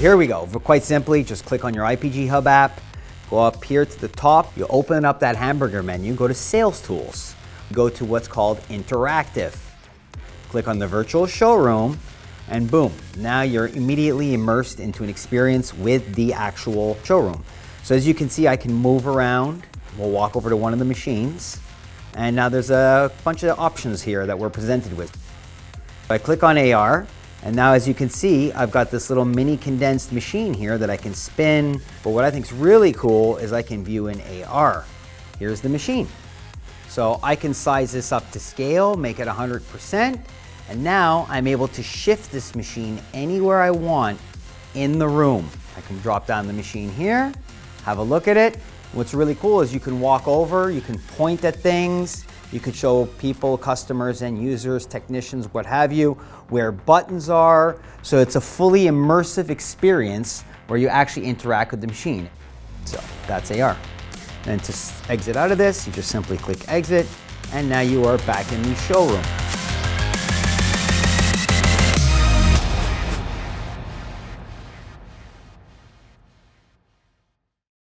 here we go. Quite simply, just click on your IPG Hub app, go up here to the top, you open up that hamburger menu, go to Sales Tools, go to what's called Interactive. Click on the virtual showroom, and boom, now you're immediately immersed into an experience with the actual showroom. So as you can see, I can move around. We'll walk over to one of the machines, and now there's a bunch of options here that we're presented with. I click on AR, and now as you can see, I've got this little mini condensed machine here that I can spin. But what I think is really cool is I can view in AR. Here's the machine. So I can size this up to scale, make it 100%, and now I'm able to shift this machine anywhere I want in the room. I can drop down the machine here, have a look at it. What's really cool is you can walk over, you can point at things, you could show people, customers and users, technicians, what have you, where buttons are. So it's a fully immersive experience where you actually interact with the machine. So that's AR. And to exit out of this, you just simply click exit, and now you are back in the showroom.